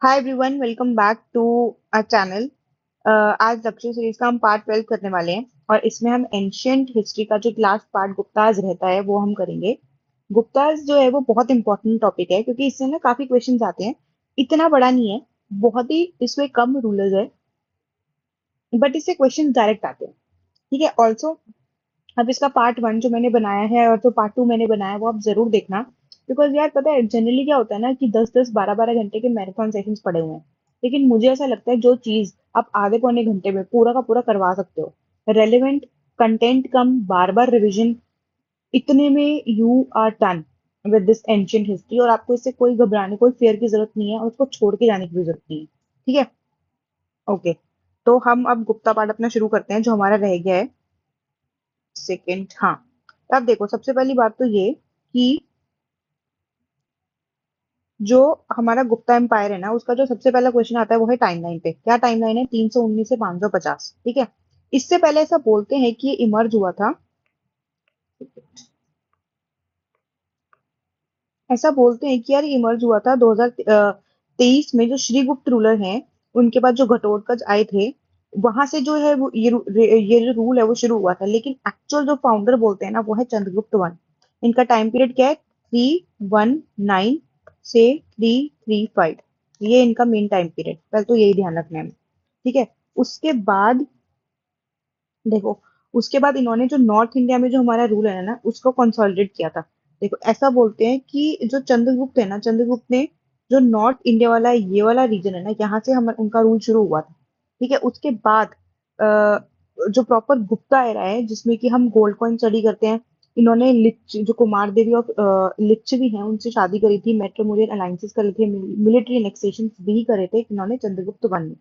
Hi everyone, welcome back to our channel. आज lecture series का हम पार्ट 12 करने वाले हैं और इसमें हम एंशियंट हिस्ट्री का जो लास्ट पार्ट गुप्ताज रहता है वो हम करेंगे। गुप्ताज जो है वो बहुत इंपॉर्टेंट टॉपिक है क्योंकि इससे ना काफी क्वेश्चंस आते हैं। इतना बड़ा नहीं है, बहुत ही इसमें कम रूलर्स है, बट इससे क्वेश्चन डायरेक्ट आते हैं। ठीक है। ऑल्सो अब इसका पार्ट 1 जो मैंने बनाया है और जो पार्ट 2 मैंने बनाया है वो आप जरूर देखना। बिकॉज यार पता है जनरली क्या होता है ना कि 10-10 12-12 घंटे के मैराथन सेशंस पड़े हुए हैं, लेकिन मुझे ऐसा लगता है जो चीज आप आधे पौने घंटे में पूरा का पूरा करवा सकते हो, रेलेवेंट कंटेंट कम बार बार रिविजन, इतने में you are done with this ancient history. और आपको इससे कोई घबराने कोई फेयर की जरूरत नहीं है और उसको छोड़ के जाने की भी जरूरत नहीं है। ठीक है। ओके। तो हम अब गुप्ता पार्ट अपना शुरू करते हैं जो हमारा रह गया है। सेकेंड, हाँ। अब देखो, सबसे पहली बात तो ये कि जो हमारा गुप्ता एम्पायर है ना उसका जो सबसे पहला क्वेश्चन आता है वो है टाइमलाइन पे। क्या टाइमलाइन है? 319 से 550। ठीक है। इससे पहले ऐसा बोलते हैं कि ये इमर्ज हुआ था, ऐसा बोलते हैं कि यार ये इमर्ज हुआ था 2023 में। जो श्रीगुप्त रूलर हैं उनके बाद जो घटोत्कच आए थे, वहां से जो है वो ये जो रूल है वो शुरू हुआ था, लेकिन एक्चुअल जो फाउंडर बोलते हैं ना वो है चंद्रगुप्त वन। इनका टाइम पीरियड क्या है? 319 से 335। ये इनका मेन टाइम पीरियड, पहले तो यही ध्यान रखना है। ठीक है। उसके बाद देखो, उसके बाद इन्होंने जो नॉर्थ इंडिया में जो हमारा रूल है ना उसको कंसोलिडेट किया था। देखो, ऐसा बोलते हैं कि जो चंद्रगुप्त है ना, चंद्रगुप्त ने जो नॉर्थ इंडिया वाला ये वाला रीजन है ना, यहाँ से हम उनका रूल शुरू हुआ था। ठीक है। उसके बाद जो प्रॉपर गुप्ता एरा है जिसमें कि हम गोल्ड कॉइन स्टडी करते हैं, इन्होंने लिच जो कुमार देवी और लिच्छवी हैं उनसे शादी करी थी, मैट्रिमोनियल अलायंसेस करे थे, मिलिट्री एनेक्सेशन भी करे थे इन्होंने चंद्रगुप्त वन में।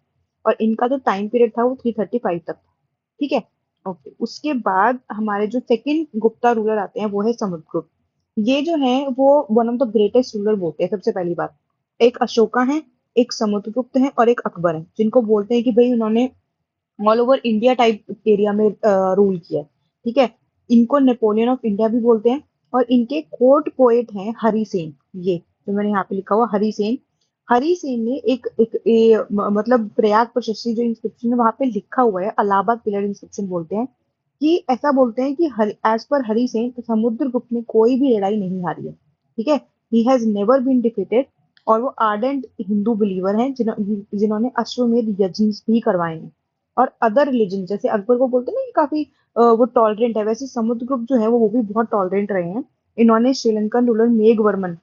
और इनका जो टाइम पीरियड था वो 335 तक था। ठीक है। ओके। उसके बाद हमारे जो सेकंड गुप्ता रूलर आते हैं वो है समुद्रगुप्त। ये जो है वो one of the greatest ruler बोलते हैं। सबसे पहली बात, एक अशोका है, एक समुद्रगुप्त है और एक अकबर है, जिनको बोलते हैं कि भाई उन्होंने all over India type area में रूल किया है। ठीक है। इनको नेपोलियन ऑफ इंडिया भी बोलते हैं। और इनके कोर्ट पोएट हैं हरि सेन। ये जो मैंने यहाँ पे लिखा हुआ हरि सेन, हरि सेन ने मतलब प्रयाग प्रशस्ति जो इंस्क्रिप्शन है वहां पे लिखा हुआ है, अलाहाबाद पिलर इंस्क्रिप्शन बोलते हैं, कि ऐसा बोलते हैं कि एज पर हरि सेन समुद्रगुप्त ने कोई भी लड़ाई नहीं हारी है। ठीक है। He has never been defeated. और वो आर्डेंट हिंदू बिलीवर हैं जिन्होंने अश्वमेध यज्ञ भी करवाए हैं। और अदर रिलीजन जैसे अकबर को बोलते हैं ना कि काफी वो टॉलरेंट है, वैसे समुद्रगुप्त जो है वो भी बहुत टॉलरेंट रहे हैं। इन्होंने श्रीलंकन रूलर मेघवर्मन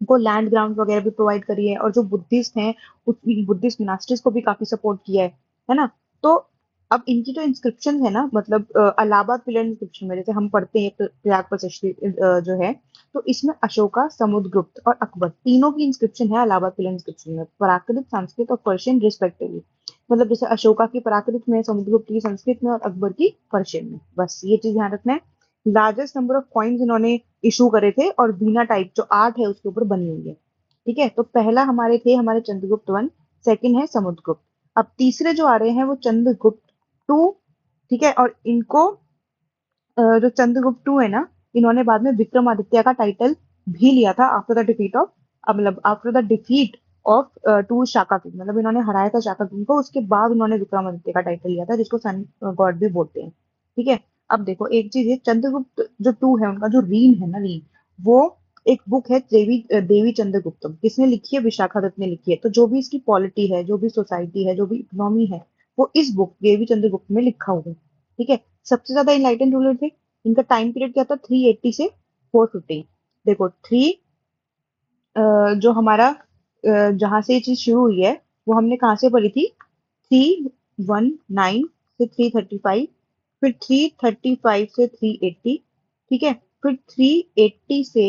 को लैंड ग्राउंड वगैरह भी प्रोवाइड करी है, और जो बुद्धिस्ट हैं बुद्धिस्ट मोनास्ट्रीज को भी काफी सपोर्ट किया है ना। तो अब इनकी जो इंस्क्रिप्शन है ना, मतलब अलाहाबाद पिलर इंस्क्रिप्शन में जैसे हम पढ़ते हैं प्रयाग प्रशस्ति जो है, तो इसमें अशोका, समुद्रगुप्त और अकबर तीनों की इंस्क्रिप्शन है अलाहाबाद पिलर इंस्क्रिप्शन में, प्राकृत, संस्कृत और पर्शियन रिस्पेक्टिवली। मतलब जैसे अशोका की प्राकृत में, समुद्रगुप्त की संस्कृत में और अकबर की पर्शियन में। बस ये चीज ध्यान रखना है। लार्जेस्ट नंबर ऑफ कॉइन्स इन्होंने इशू करे थे और बीना टाइप जो आर्ट है उसके ऊपर बनी हुई है। ठीक है। तो पहला हमारे थे हमारे चंद्रगुप्त वन, सेकंड है समुद्रगुप्त। अब तीसरे जो आ रहे हैं वो चंद्रगुप्त टू। ठीक है। और इनको जो चंद्रगुप्त टू है ना, इन्होंने बाद में विक्रमादित्य का टाइटल भी लिया था आफ्टर द डिफीट ऑफ, मतलब after the defeat of two Shaka king. मतलब इन्होंने हराया था शाका किंग को, उसके बाद उन्होंने विक्रमादित्य का टाइटल लिया था जिसको सन गॉड भी बोलते हैं। ठीक है। अब देखो एक चीज है, चंद्रगुप्त जो टू है उनका जो रीन है ना, रीन, वो एक बुक है देवी चंद्रगुप्तम। किसने लिखी है? विशाखादत्त ने लिखी है। तो जो भी इसकी पॉलिटी है, जो भी सोसाइटी है, जो भी इकोनॉमी है, वो इस बुक देवी चंद्रगुप्त में लिखा हुआ है। ठीक है। सबसे ज्यादा इनलाइटेंड रूलर थे। इनका टाइम पीरियड क्या था? 380 से 450। देखो थ्री, जो हमारा जहां से ये चीज शुरू हुई है वो हमने कहाँ से पढ़ी थी? 319 से 335, फिर 335 से 380। ठीक है। फिर 380 से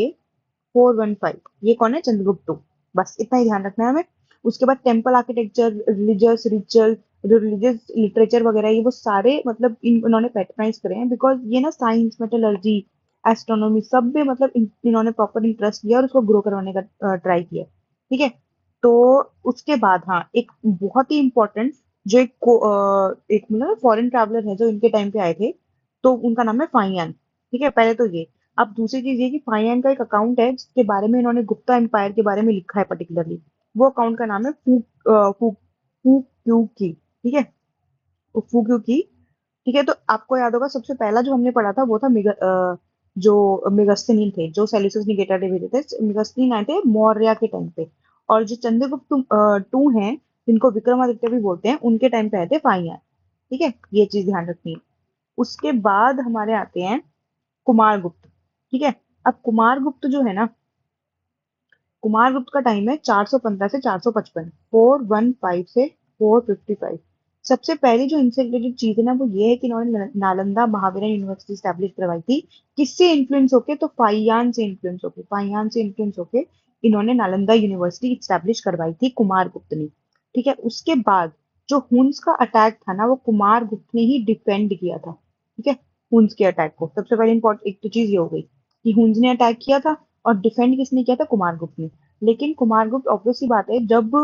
415। ये कौन है? चंद्रगुप्त टू। बस इतना ही ध्यान रखना है हमें। उसके बाद temple architecture, religious ritual, religious literature वगैरह, ये वो सारे मतलब इन्होंने पैटर्नाइज करे हैं, बिकॉज ये ना साइंस, मेटलर्जी, एस्ट्रोनॉमी सब में मतलब इन्होंने प्रॉपर इंटरेस्ट लिया और उसको ग्रो करवाने का ट्राई किया। ठीक है। तो उसके बाद हाँ, एक बहुत ही इंपॉर्टेंट जो एक मतलब फॉरेन ट्रैवलर है जो इनके टाइम पे आए थे, तो उनका नाम है फाइयान। ठीक है। पहले तो ये। अब दूसरी चीज ये कि फाइयान का एक अकाउंट है जिसके बारे में इन्होंने गुप्ता एम्पायर के बारे में लिखा है पर्टिकुलरली। वो अकाउंट का नाम है फू की। ठीक है, फू की। ठीक है, तो आपको याद होगा सबसे पहला जो हमने पढ़ा था वो था जो मेगस्थनीन थे, जो सेल्यूसियस निकेटर ने भेजे थे। मेगस्थनीन आए थे मौर्य के टाइम पे। और जो चंद्रगुप्त टू हैं, जिनको विक्रमादित्य भी बोलते हैं, उनके टाइम पे आए थे फाइयान। ठीक है, ये चीज ध्यान रखनी है। उसके बाद हमारे आते हैं कुमारगुप्त। ठीक है, अब कुमारगुप्त जो है ना, कुमारगुप्त का टाइम है 415 से 455, 415 से 455। सबसे पहली जो इनसे रिलेटेड चीज है ना, वो ये है कि इन्होंने नालंदा महावीर यूनिवर्सिटी स्टैब्लिश करवाई थी। किससे इन्फ्लुएंस होके? तो फाइयान से इन्फ्लुएंस होके, फाइयान से इन्फ्लुएंस होके इन्होंने नालंदा यूनिवर्सिटी स्टैब्लिश करवाई थी कुमारगुप्त ने। ठीक है, उसके बाद जो हुन्स का अटैक था ना, वो कुमारगुप्त ने ही डिफेंड किया था। ठीक है, हुन्स के अटैक को सबसे पहले इंपॉर्टेंट एक तो चीज ये हो गई कि हुन्स ने अटैक किया था, और डिफेंड किसने किया था? कुमारगुप्त ने। लेकिन कुमारगुप्त, ऑब्वियस सी बात है, जब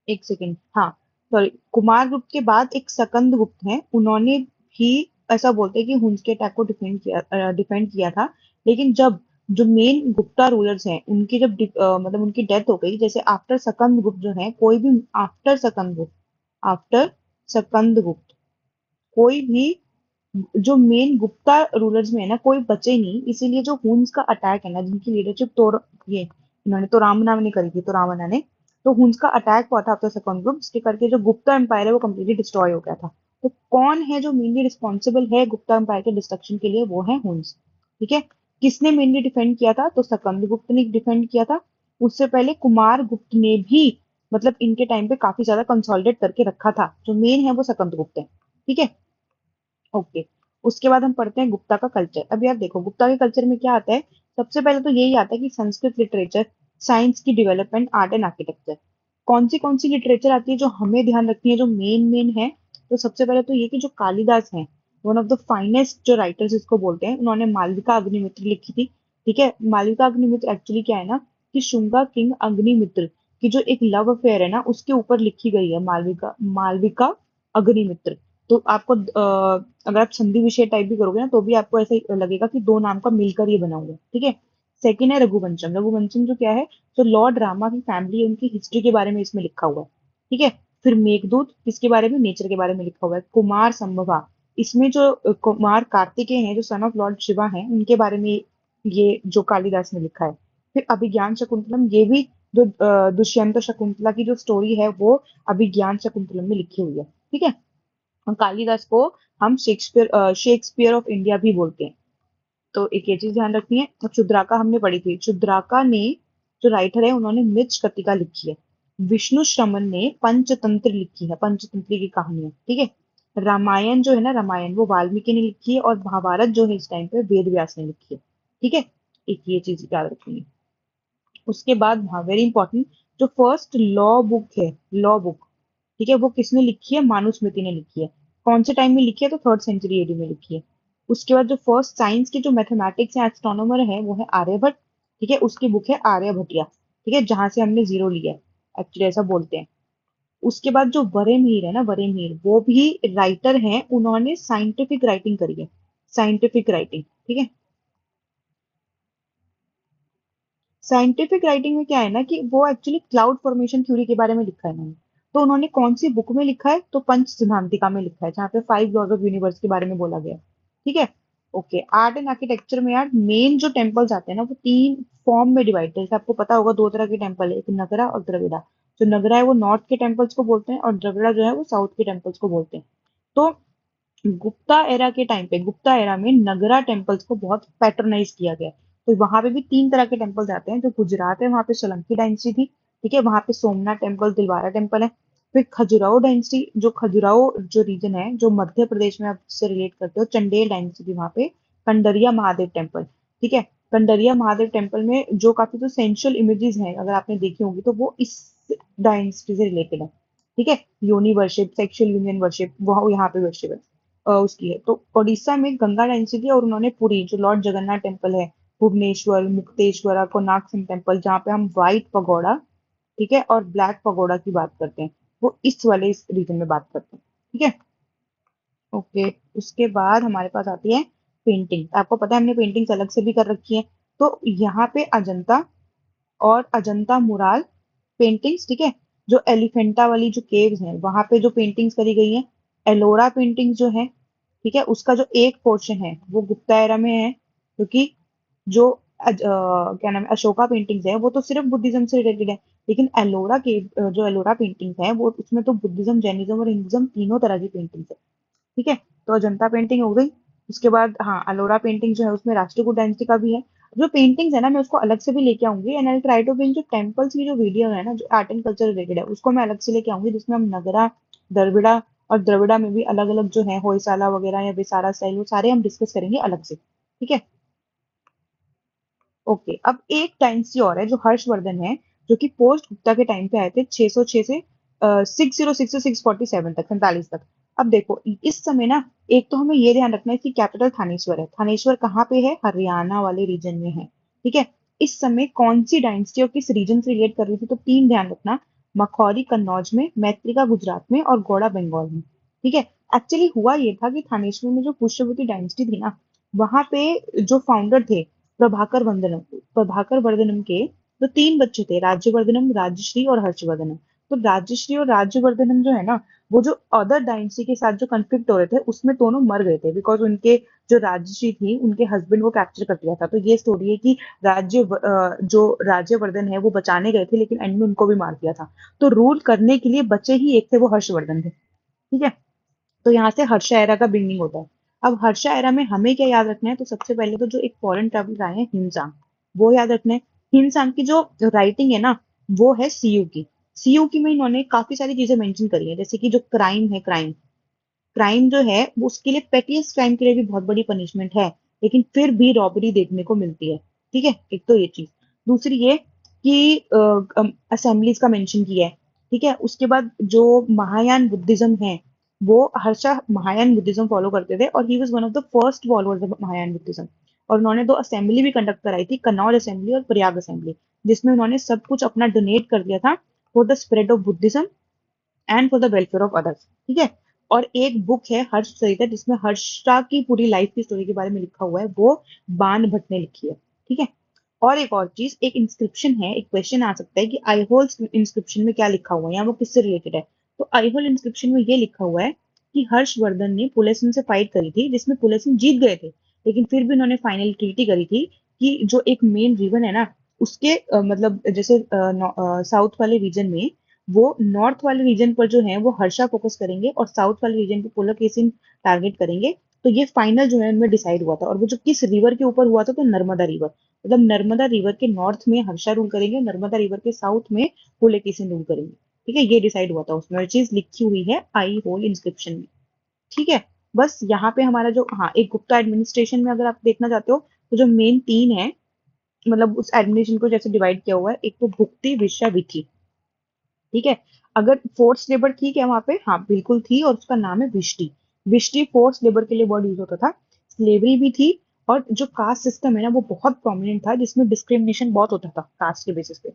एक सेकेंड, हाँ, सॉरी, कुमारगुप्त के बाद एक सकंद गुप्त हैं, उन्होंने भी ऐसा बोलते हैं कि हुन्स के अटैक को डिफेंड किया था। लेकिन जब जो मेन गुप्ता रूलर्स हैं, उनकी जब मतलब उनकी डेथ हो गई, जैसे आफ्टर सकंद गुप्त जो है, कोई भी आफ्टर सकंद गुप्त कोई भी जो मेन गुप्ता रूलर्स में है ना, कोई बचे नहीं। इसीलिए जो हुन्स का अटैक है ना, जिनकी लीडरशिप ये इन्होंने तो रामना ने करी थी, तो रावणा ने, तो हुन्स का अटैक हुआ था आफ्टर सेकंड ग्रुप, जिसके करके जो गुप्ता एम्पायर है वो कंप्लीटली डिस्ट्रॉय हो गया था। तो कौन है जो मेनली रिस्पॉन्सिबल है गुप्ता एम्पायर के डिस्ट्रक्शन के लिए? वो है हुन्स। ठीक है, किसने मेनली डिफेंड किया था? तो सकंद गुप्त ने डिफेंड किया था। उससे पहले कुमार गुप्त ने भी, मतलब इनके टाइम पे काफी ज्यादा कंसोलिडेट करके रखा था। जो मेन है वो सकंद गुप्त है। ठीक है, ओके। उसके बाद हम पढ़ते हैं गुप्ता का कल्चर। अब यार देखो, गुप्ता के कल्चर में क्या आता है? सबसे पहले तो यही आता है कि संस्कृत लिटरेचर, साइंस की डेवलपमेंट, आर्ट एंड आर्किटेक्चर। कौन सी लिटरेचर आती है जो हमें ध्यान रखनी है, जो मेन मेन है? तो सबसे पहले तो ये कि जो कालिदास है, वन ऑफ द फाइनेस्ट जो राइटर्स इसको बोलते हैं, उन्होंने मालविका अग्निमित्र लिखी थी। ठीक है, मालविका अग्निमित्र एक्चुअली क्या है ना, कि शुंगा किंग अग्निमित्र की जो एक लव अफेयर है ना, उसके ऊपर लिखी गई है मालविका मालविका अग्निमित्र। तो आपको अगर आप संधि विषय टाइप भी करोगे ना, तो भी आपको ऐसा ही लगेगा कि दो नाम का मिलकर ये बना हुआ है। ठीक है, सेकंड है रघुवंशम। रघुवंशम जो क्या है, तो लॉर्ड रामा की फैमिली है, उनकी हिस्ट्री के बारे में इसमें लिखा हुआ है। ठीक है, फिर मेघदूत, किसके बारे में? नेचर के बारे में लिखा हुआ है। कुमार संभवा, इसमें जो कुमार कार्तिकेय हैं, जो सन ऑफ लॉर्ड शिवा हैं, उनके बारे में ये जो कालिदास ने लिखा है। फिर अभिज्ञान शकुंतलम, ये भी जो दुष्यंत शकुंतला की जो स्टोरी है, वो अभिज्ञान शकुंतलम में लिखी हुई है। ठीक है, और कालिदास को हम शेक्सपियर ऑफ इंडिया भी बोलते हैं। तो एक ये चीज ध्यान रखनी है। और क्षुद्राका हमने पढ़ी थी। क्षुद्राका ने, जो राइटर है, उन्होंने मृच्छकटिका शतिका लिखी है। विष्णु श्रमण ने पंचतंत्र लिखी है, पंचतंत्र की कहानियां। ठीक है, रामायण जो है ना, रामायण वो वाल्मीकि ने लिखी है, और महाभारत जो है इस टाइम पे वेद व्यास ने लिखी है। ठीक है, एक ये चीज याद रखनी है। उसके बाद, हाँ, वेरी इंपॉर्टेंट, जो फर्स्ट लॉ बुक है, लॉ बुक, ठीक है, वो किसने लिखी है? मानुस्मृति ने लिखी है। कौन से टाइम में लिखी है? तो थर्ड सेंचुरी एडी में लिखी है। उसके बाद जो फर्स्ट साइंस के जो मैथमेटिक्स या एस्ट्रोनॉमर है, वो है आर्यभट्ट। ठीक है, उसकी बुक है आर्यभट्टिया। ठीक है, जहां से हमने जीरो लिया है, एक्चुअली ऐसा बोलते हैं। उसके बाद जो वरेमीर है ना, वरेमीर, वो भी राइटर हैं, उन्होंने साइंटिफिक राइटिंग करी है, साइंटिफिक राइटिंग। ठीक है, साइंटिफिक राइटिंग में क्या है ना, कि वो एक्चुअली क्लाउड फॉर्मेशन थ्योरी के बारे में लिखा है उन्होंने। तो उन्होंने कौन सी बुक में लिखा है? तो पंच सिद्धांतिका में लिखा है, जहाँ पे 5 लॉज ऑफ यूनिवर्स के बारे में बोला गया है। ठीक है, ओके। आर्ट एंड आर्किटेक्चर में यार मेन जो टेम्पल्स आते हैं ना, वो तीन फॉर्म में डिवाइड है। जैसे आपको पता होगा, दो तरह के टेम्पल है, एक नगरा और द्रविड़ा। जो नगरा है वो नॉर्थ के टेम्पल्स को बोलते हैं, और द्रविड़ा जो है वो साउथ के टेम्पल्स को बोलते हैं। तो गुप्ता एरा के टाइम पे, गुप्ता एरा में नगरा टेम्पल्स को बहुत पैटर्नाइज किया गया। तो वहां पे भी तीन तरह के टेम्पल्स आते हैं। जो गुजरात है, वहां पे सोलंकी डायनेस्टी थी। ठीक है, वहां पे सोमनाथ टेम्पल, दिलवारा टेम्पल है। फिर खजुराहो डायनेस्टी, जो खजुराहो जो रीजन है, जो मध्य प्रदेश में आप से रिलेट करते हो, चंडेल डायनेस्टी थी वहां पे। कंडरिया महादेव टेम्पल। ठीक है, कंडरिया महादेव टेम्पल में जो काफी जो सेंशुअल इमेजेस हैं, अगर आपने देखी होंगी, तो वो इस डायनेस्टी से रिलेटेड है। ठीक है, योनि वर्शिप, सेक्सुअल यूनियन वर्शिप, वह यहाँ पे वर्शिप है, उसकी है। तो उड़ीसा में गंगा डायनेस्टी थी, और उन्होंने पुरी, जो लॉर्ड जगन्नाथ टेम्पल है, भुवनेश्वर, मुक्तेश्वरा, कोणार्क सिंह टेम्पल, जहाँ पे हम व्हाइट पगोड़ा, ठीक है, और ब्लैक पगोड़ा की बात करते हैं, वो इस वाले इस रीजन में बात करते हैं। ठीक है, ओके। उसके बाद हमारे पास आती है पेंटिंग। आपको पता है हमने पेंटिंग्स अलग से भी कर रखी है। तो यहाँ पे अजंता और अजंता मुराल, पेंटिंग्स, ठीक है, जो एलिफेंटा वाली जो केव्स हैं वहां पे जो पेंटिंग्स करी गई हैं, एलोरा पेंटिंग्स जो है, ठीक है, उसका जो एक पोर्शन है वो गुप्ता एरा में है, क्योंकि जो क्या नाम है अशोका पेंटिंग्स है वो तो सिर्फ बुद्धिज्म से रिलेटेड है, लेकिन एलोरा के जो एलोरा पेंटिंग्स है वो उसमें तो बुद्धिज्म, जैनिज्म और हिंदुज्म तीनों तरह की पेंटिंग्स है, ठीक है। तो अजंता पेंटिंग हो गई। उसके बाद हाँ, अलोरा पेंटिंग जो है उसमें राष्ट्रकूट डायनेस्टी का भी है। जो पेंटिंग्स है ना मैं उसको अलग से भी लेके आऊंगी, and I try to bring जो टेम्पल्स की जो वीडियो है ना जो आर्ट एंड कल्चर रिलेटेड है उसको मैं अलग से लेके आऊंगी, जिसमें हम नगरा, द्रविड़ा और द्रविड़ा में भी अलग अलग जो है होयसाला वगैरह या विसारा स्टाइल वो सारे हम डिस्कस करेंगे अलग से, ठीक है। ओके, अब एक डायनेस्टी और है जो हर्षवर्धन है, जो कि पोस्ट गुप्ता के टाइम पे आए थे 606 से 606 से 647 तक, 47 तक। अब देखो इस समय ना, एक तो हमें ये ध्यान रखना है कि कैपिटल थानेश्वर है। थानेश्वर कहाँ पे है? हरियाणा वाले रीजन में है, ठीक है। इस समय कौन सी डायनेस्टी और किस रीजन से रिलेट कर रही थी? तो तीन ध्यान रखना, मखौरी कन्नौज में, मैत्रिका गुजरात में और गौड़ा बंगाल में, ठीक है। एक्चुअली हुआ ये था कि थानेश्वर में जो पुष्यवती डायनेस्टी थी ना, वहां पे जो फाउंडर थे प्रभाकर वर्धनम के तो तीन बच्चे थे, राज्यवर्धनम, राजश्री और हर्षवर्धनम। तो राजश्री और राज्यवर्धनम जो है ना, वो जो अदर डायनेस्टी के साथ जो कन्फ्लिक्ट हो रहे थे उसमें दोनों मर गए थे, बिकॉज उनके जो राजश्री थी उनके हस्बैंड वो कैप्चर कर लिया था। तो ये स्टोरी है कि जो राज्यवर्धन है वो बचाने गए थे लेकिन एंड में उनको भी मार दिया था। तो रूल करने के लिए बचे ही एक थे, वो हर्षवर्धन थे, ठीक है। तो यहाँ से हर्षा एरा का बिगनिंग होता है। अब हर्षा एरा में हमें क्या याद रखना है? तो सबसे पहले तो जो एक फॉरेन ट्रैवलर आए हैं हिमसांग, वो याद रखना है। हिमसांग की जो राइटिंग है ना, वो है सीयू की। सीयू की में इन्होंने काफी सारी चीजें मेंशन करी है, जैसे कि जो क्राइम है, क्राइम क्राइम जो है वो उसके लिए पेटीएस्ट क्राइम के लिए भी बहुत बड़ी पनिशमेंट है, लेकिन फिर भी रॉबरी देखने को मिलती है, ठीक है। एक तो ये चीज, दूसरी ये कि असेंबलीज का मेंशन किया है, ठीक है। उसके बाद जो महायान बुद्धिज्म है, वो हर्षा महायान बुद्धिज्म फॉलो करते थे और he was one of the first followers of Mahayana Buddhism. और उन्होंने दो असेंबली भी कंडक्ट कराई थी, कन्नौज असेंबली और प्रयाग असेंबली, जिसमें उन्होंने सब कुछ अपना डोनेट कर दिया था for the spread of Buddhism and for the welfare of others, ठीक है। और एक बुक है हर्ष सरिता, जिसमें हर्षा की पूरी लाइफ की स्टोरी के बारे में लिखा हुआ है, वो बाण भट्ट ने लिखी है, ठीक है। और एक और चीज, एक इंस्क्रिप्शन है, एक क्वेश्चन आ सकता है कि आईहोल इंस्क्रिप्शन में क्या लिखा हुआ है या वो किससे रिलेटेड है? तो आईहोल इंस्क्रिप्शन में ये लिखा हुआ है कि हर्षवर्धन ने पुलकेशिन से फाइट करी थी, जिसमें पुलकेशिन जीत गए थे, लेकिन फिर भी उन्होंने फाइनल ट्रीटी करी थी कि जो एक मेन रीजन है ना, उसके मतलब जैसे साउथ वाले रीजन में वो नॉर्थ वाले रीजन पर जो है वो हर्षा फोकस करेंगे और साउथ वाले रीजन पे पुलकेशिन टारगेट करेंगे। तो ये फाइनल जो है उनमें डिसाइड हुआ था, और वो जो किस रिवर के ऊपर हुआ था? तो नर्मदा रिवर, मतलब नर्मदा रिवर के नॉर्थ में हर्षा रूल करेंगे, नर्मदा रिवर के साउथ में पुलकेशिन रूल करेंगे, ठीक है। ये डिसाइड हुआ था उसमें, चीज लिखी हुई है आई होल इंस्क्रिप्शन में, ठीक है। बस यहाँ पे हमारा जो, हाँ, एक गुप्ता एडमिनिस्ट्रेशन में अगर आप देखना चाहते हो तो जो मेन तीन है, मतलब उस एडमिनिस्ट्रेशन को जैसे डिवाइड किया हुआ है, एक तो भुक्ति, विषय, विधि, ठीक है। अगर फोर्स लेबर थी क्या वहां पे? हाँ बिल्कुल थी, और उसका नाम है विष्टि। विष्टि फोर्स लेबर के लिए वर्ड यूज होता था। स्लेवरी भी थी, और जो कास्ट सिस्टम है ना वो बहुत प्रोमिनेंट था, जिसमें डिस्क्रिमिनेशन बहुत होता था कास्ट के बेसिस पे,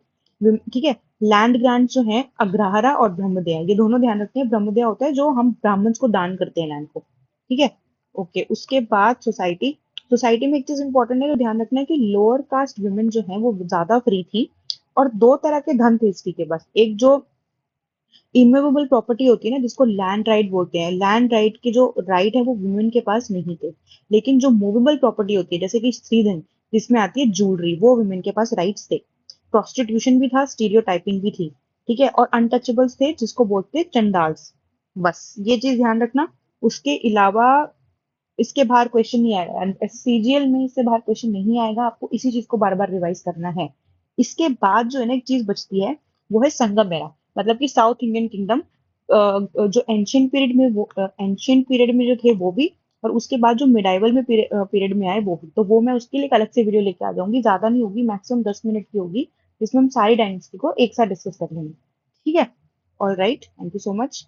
ठीक है। लैंड ग्रांट जो है अग्रहारा और ब्रह्मदया, ये दोनों ध्यान रखते हैं। ब्रह्मदया होता है जो हम ब्राह्मण्स को दान करते हैं लैंड को, ठीक है। ओके, उसके बाद सोसाइटी। सोसाइटी में एक चीज इंपॉर्टेंट है तो ध्यान रखना है कि लोअर कास्ट वुमेन जो है वो ज्यादा फ्री थी, और दो तरह के धन थे इसकी के पास। एक जो इमूवेबल प्रॉपर्टी होती है ना, जिसको लैंड राइट बोलते हैं, लैंड राइट के जो राइट है वो वुमेन के पास नहीं थे। लेकिन जो मूवेबल प्रॉपर्टी होती है जैसे कि स्त्रीधन, जिसमें आती है ज्वेलरी, वो वुमेन के पास राइट्स थे। प्रोस्टिट्यूशन भी था, स्टीरियोटाइपिंग भी थी, ठीक है। और अनटचेबल्स थे जिसको बोलते हैं चंडाल्स। बस ये चीज ध्यान रखना। उसके अलावा इसके बाहर क्वेश्चन नहीं आएगा, सीजीएल में इससे बाहर क्वेश्चन नहीं आएगा, आपको इसी चीज को बार बार रिवाइज करना है। इसके बाद जो है ना एक चीज बचती है, वो है संगम एरा, मतलब कि साउथ इंडियन किंगडम, जो एंशियंट पीरियड में, वो एंशियंट पीरियड में जो थे वो भी, और उसके बाद जो मिडाइवल में पीरियड में आए वो भी। तो वो मैं उसके लिए एक अलग से वीडियो लेके आ जाऊंगी, ज्यादा नहीं होगी, मैक्सिमम 10 मिनट की होगी, जिसमें हम सारी डायनेस्टी को एक साथ डिस्कस कर लेंगे, ठीक है। All right, thank you so much.